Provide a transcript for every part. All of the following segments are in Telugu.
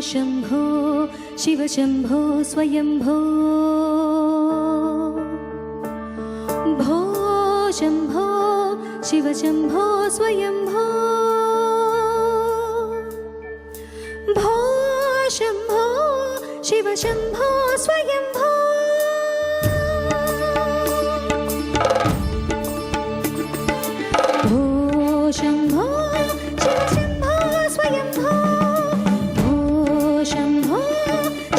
शंभो शिव शंभो स्वयंभो भो शंभो शिव शंभो स्वयंभो भो शंभो शिव शंभो स्वयंभो भो शंभो शिव शंभो स्वयंभो शंभो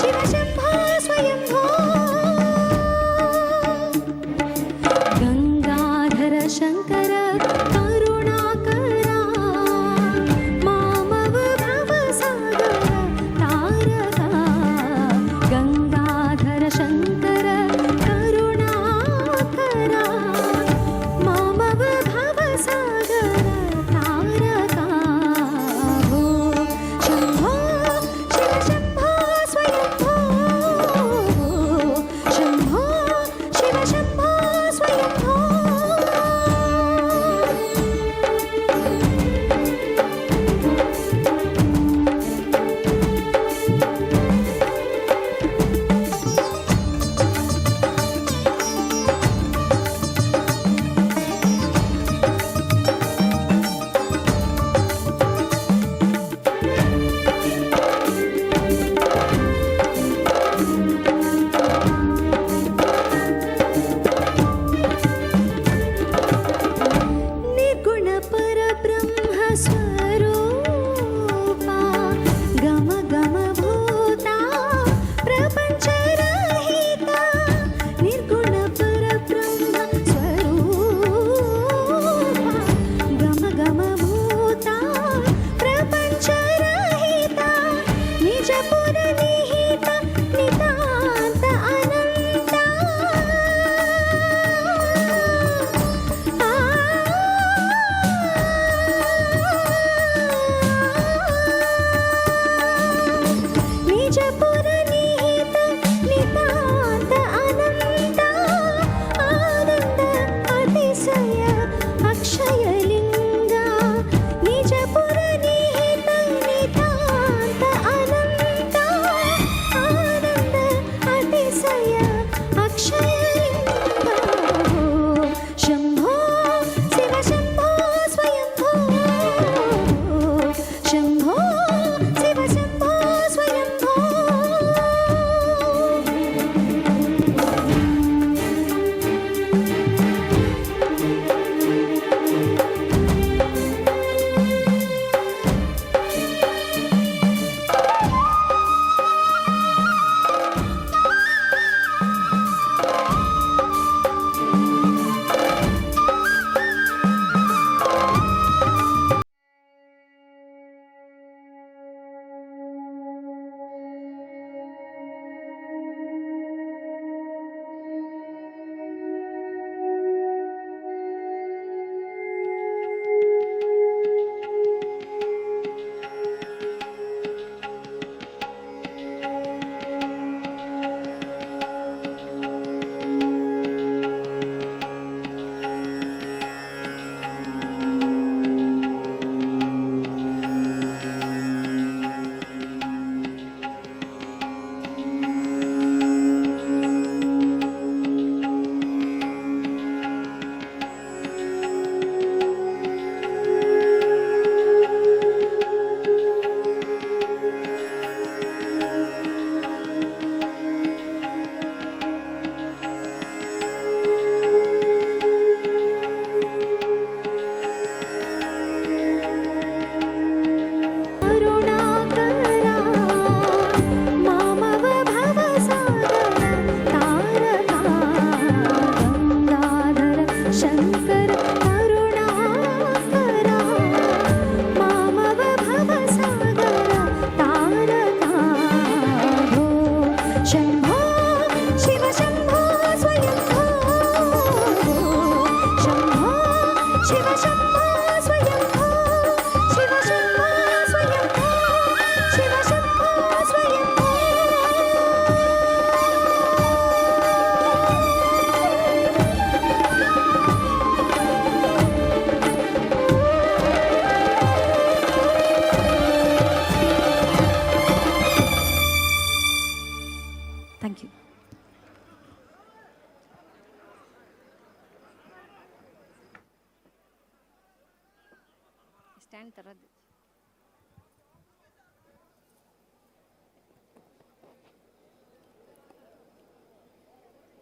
शिव शंभो स्वयंभो गंगाधर शंकर करुणाकरा मामव भवसागर तारका गंगाधर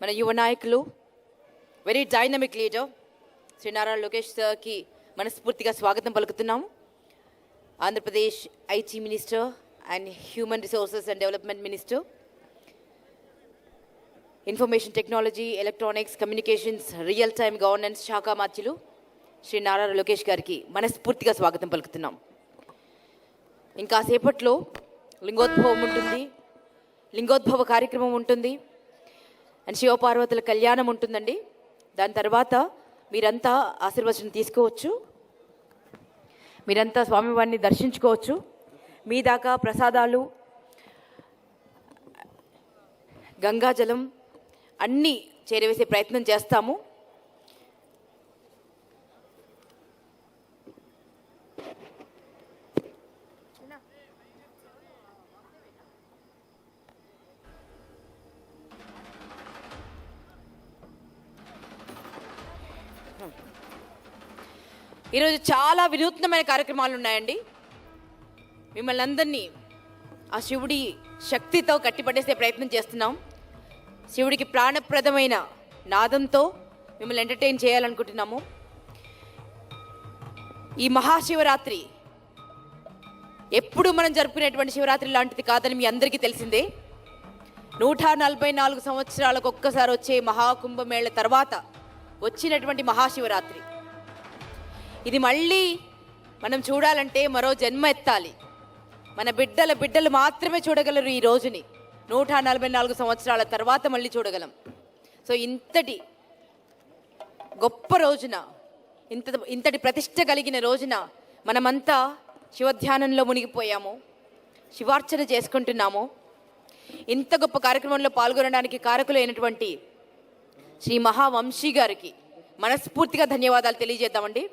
మన యువ నాయకులు, very dynamic leader Shri Nara Lokesh సార్కి మనస్ఫూర్తిగా స్వాగతం పలుకుతున్నాము. Andhra Pradesh IT minister and human resources and development minister, information technology, electronics, communications, real time governance శాఖ మార్చులు శ్రీ నారా లోకేష్ గారికి మనస్ఫూర్తిగా స్వాగతం పలుకుతున్నాం. ఇంకా సేపట్లో లింగోద్భవం ఉంటుంది, లింగోద్భవ కార్యక్రమం ఉంటుంది అండ్ శివపార్వతుల కళ్యాణం ఉంటుందండి. దాని తర్వాత మీరంతా ఆశీర్వచనం తీసుకోవచ్చు, మీరంతా స్వామివారిని దర్శించుకోవచ్చు. మీ దాకా ప్రసాదాలు, గంగాజలం అన్నీ చేరవేసే ప్రయత్నం చేస్తాము. ఈరోజు చాలా వినూత్నమైన కార్యక్రమాలు ఉన్నాయండి. మిమ్మల్ని అందరినీ ఆ శివుడి శక్తితో కట్టిపట్టేసే ప్రయత్నం చేస్తున్నాం. శివుడికి ప్రాణప్రదమైన నాదంతో మిమ్మల్ని ఎంటర్టైన్ చేయాలనుకుంటున్నాము. ఈ మహాశివరాత్రి ఎప్పుడు మనం జరుపుకునేటువంటి శివరాత్రి లాంటిది కాదని మీ అందరికీ తెలిసిందే. 144 సంవత్సరాలకు ఒక్కసారి వచ్చే మహాకుంభమేళ తర్వాత వచ్చినటువంటి మహాశివరాత్రి. ఇది మళ్ళీ మనం చూడాలంటే మరో జన్మ ఎత్తాలి. మన బిడ్డలు మాత్రమే చూడగలరు ఈ రోజుని. 144 సంవత్సరాల తర్వాత మళ్ళీ చూడగలం. సో ఇంతటి గొప్ప రోజున, ఇంతటి ప్రతిష్ట కలిగిన రోజున మనమంతా శివధ్యానంలో మునిగిపోయాము, శివార్చన చేసుకుంటున్నాము. ఇంత గొప్ప కార్యక్రమంలో పాల్గొనడానికి కారకులైనటువంటి శ్రీ మహావంశీ గారికి మనస్ఫూర్తిగా ధన్యవాదాలు తెలియజేద్దామండి.